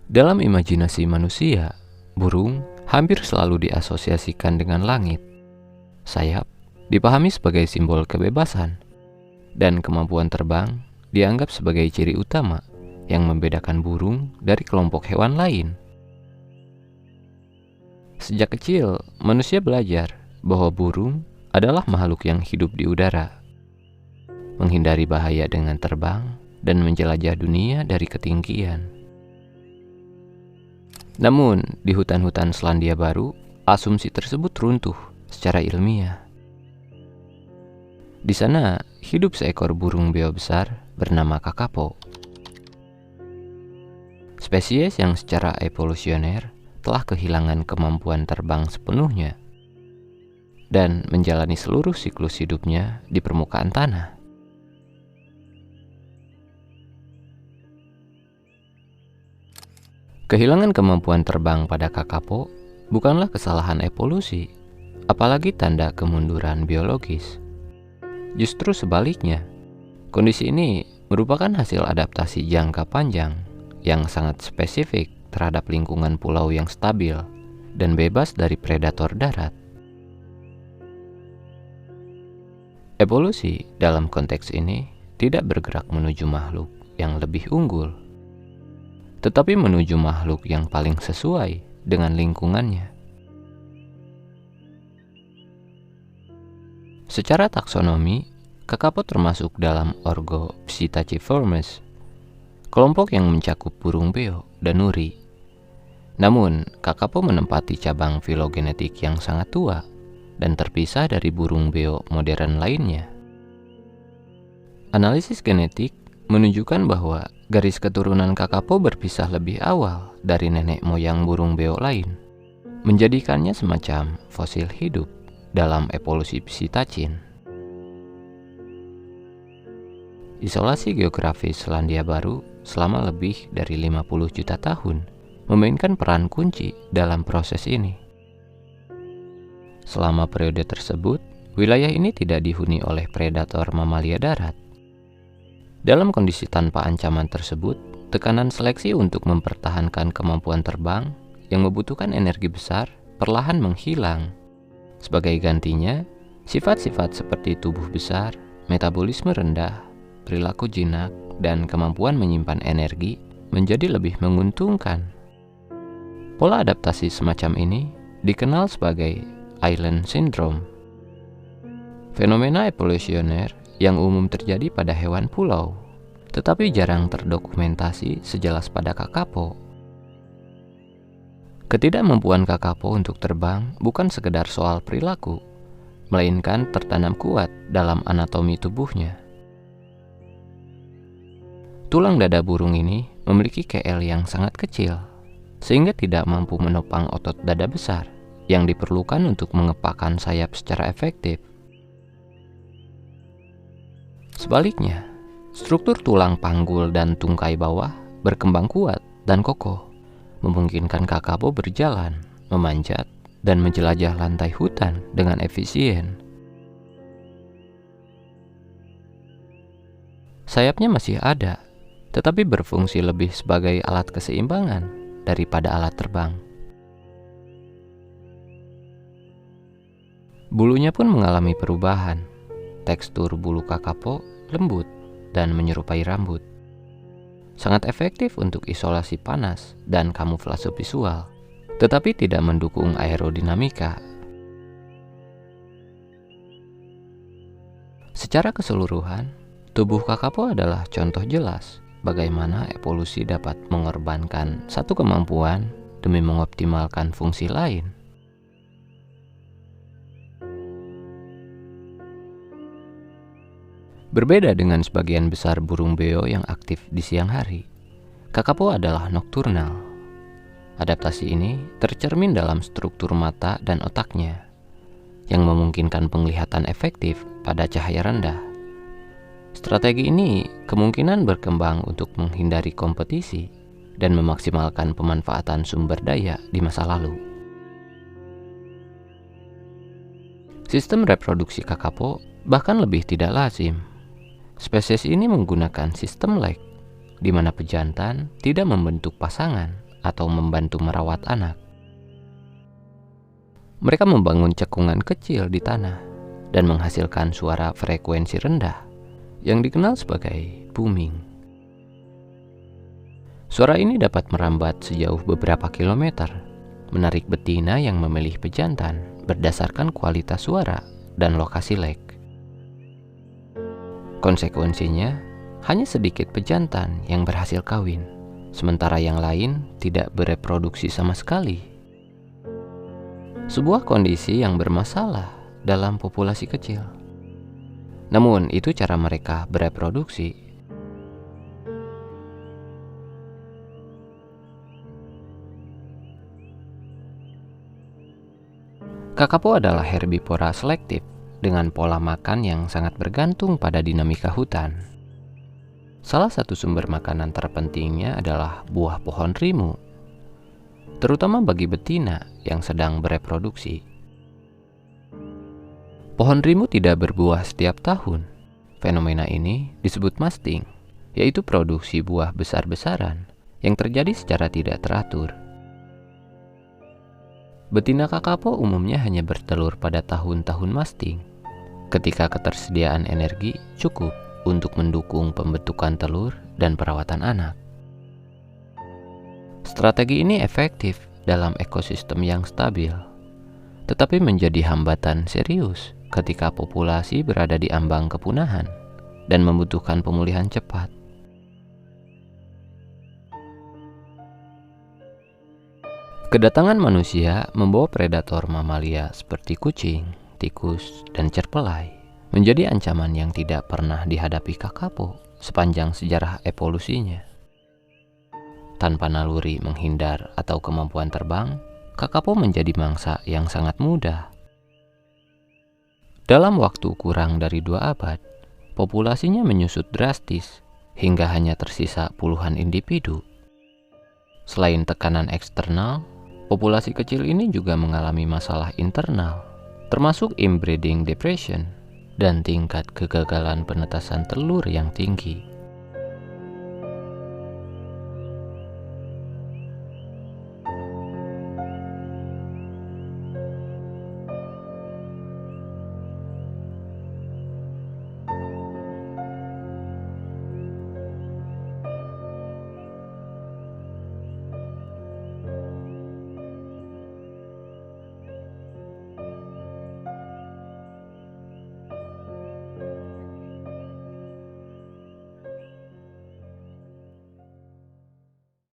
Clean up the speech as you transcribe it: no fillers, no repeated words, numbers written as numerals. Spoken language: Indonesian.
Dalam imajinasi manusia, burung hampir selalu diasosiasikan dengan langit. Sayap dipahami sebagai simbol kebebasan, dan kemampuan terbang dianggap sebagai ciri utama yang membedakan burung dari kelompok hewan lain. Sejak kecil, manusia belajar bahwa burung adalah makhluk yang hidup di udara, menghindari bahaya dengan terbang, dan menjelajah dunia dari ketinggian. Namun, di hutan-hutan Selandia Baru, asumsi tersebut runtuh secara ilmiah. Di sana, hidup seekor burung beo besar bernama kakapo. Spesies yang secara evolusioner telah kehilangan kemampuan terbang sepenuhnya dan menjalani seluruh siklus hidupnya di permukaan tanah. Kehilangan kemampuan terbang pada kakapo bukanlah kesalahan evolusi, apalagi tanda kemunduran biologis. Justru sebaliknya, kondisi ini merupakan hasil adaptasi jangka panjang yang sangat spesifik terhadap lingkungan pulau yang stabil dan bebas dari predator darat. Evolusi dalam konteks ini tidak bergerak menuju makhluk yang lebih unggul, tetapi menuju makhluk yang paling sesuai dengan lingkungannya. Secara taksonomi, kakapo termasuk dalam ordo Psittaciformes, kelompok yang mencakup burung beo dan nuri. Namun, kakapo menempati cabang filogenetik yang sangat tua dan terpisah dari burung beo modern lainnya. Analisis genetik menunjukkan bahwa garis keturunan kakapo berpisah lebih awal dari nenek moyang burung beo lain, menjadikannya semacam fosil hidup dalam evolusi psittacin. Isolasi geografis Selandia Baru selama lebih dari 50 juta tahun memainkan peran kunci dalam proses ini. Selama periode tersebut, wilayah ini tidak dihuni oleh predator mamalia darat. Dalam kondisi tanpa ancaman tersebut, tekanan seleksi untuk mempertahankan kemampuan terbang yang membutuhkan energi besar perlahan menghilang. Sebagai gantinya, sifat-sifat seperti tubuh besar, metabolisme rendah, perilaku jinak, dan kemampuan menyimpan energi menjadi lebih menguntungkan. Pola adaptasi semacam ini dikenal sebagai island syndrome. Fenomena evolusioner yang umum terjadi pada hewan pulau, tetapi jarang terdokumentasi sejelas pada kakapo. Ketidakmampuan kakapo untuk terbang bukan sekedar soal perilaku, melainkan tertanam kuat dalam anatomi tubuhnya. Tulang dada burung ini memiliki KL yang sangat kecil, sehingga tidak mampu menopang otot dada besar yang diperlukan untuk mengepakkan sayap secara efektif. Sebaliknya, struktur tulang panggul dan tungkai bawah berkembang kuat dan kokoh, memungkinkan kakapo berjalan, memanjat, dan menjelajah lantai hutan dengan efisien. Sayapnya masih ada, tetapi berfungsi lebih sebagai alat keseimbangan daripada alat terbang. Bulunya pun mengalami perubahan. Tekstur bulu kakapo lembut dan menyerupai rambut. Sangat efektif untuk isolasi panas dan kamuflase visual, tetapi tidak mendukung aerodinamika. Secara keseluruhan, tubuh kakapo adalah contoh jelas bagaimana evolusi dapat mengorbankan satu kemampuan demi mengoptimalkan fungsi lain. Berbeda dengan sebagian besar burung beo yang aktif di siang hari, kakapo adalah nokturnal. Adaptasi ini tercermin dalam struktur mata dan otaknya, yang memungkinkan penglihatan efektif pada cahaya rendah. Strategi ini kemungkinan berkembang untuk menghindari kompetisi dan memaksimalkan pemanfaatan sumber daya di masa lalu. Sistem reproduksi kakapo bahkan lebih tidak lazim. Spesies ini menggunakan sistem leg, di mana pejantan tidak membentuk pasangan atau membantu merawat anak. Mereka membangun cekungan kecil di tanah dan menghasilkan suara frekuensi rendah yang dikenal sebagai booming. Suara ini dapat merambat sejauh beberapa kilometer, menarik betina yang memilih pejantan berdasarkan kualitas suara dan lokasi lek. Konsekuensinya, hanya sedikit pejantan yang berhasil kawin, sementara yang lain tidak bereproduksi sama sekali. Sebuah kondisi yang bermasalah dalam populasi kecil. Namun, itu cara mereka bereproduksi. Kakapo adalah herbivora selektif dengan pola makan yang sangat bergantung pada dinamika hutan. Salah satu sumber makanan terpentingnya adalah buah pohon rimu, terutama bagi betina yang sedang bereproduksi. Pohon rimu tidak berbuah setiap tahun. Fenomena ini disebut masting, yaitu produksi buah besar-besaran yang terjadi secara tidak teratur. Betina kakapo umumnya hanya bertelur pada tahun-tahun masting, ketika ketersediaan energi cukup untuk mendukung pembentukan telur dan perawatan anak. Strategi ini efektif dalam ekosistem yang stabil, tetapi menjadi hambatan serius ketika populasi berada di ambang kepunahan dan membutuhkan pemulihan cepat. Kedatangan manusia membawa predator mamalia seperti kucing, tikus, dan cerpelai menjadi ancaman yang tidak pernah dihadapi kakapo sepanjang sejarah evolusinya. Tanpa naluri menghindar atau kemampuan terbang, kakapo menjadi mangsa yang sangat mudah. Dalam waktu kurang dari 2 abad, populasinya menyusut drastis hingga hanya tersisa puluhan individu. Selain tekanan eksternal, populasi kecil ini juga mengalami masalah internal, termasuk inbreeding depression dan tingkat kegagalan penetasan telur yang tinggi.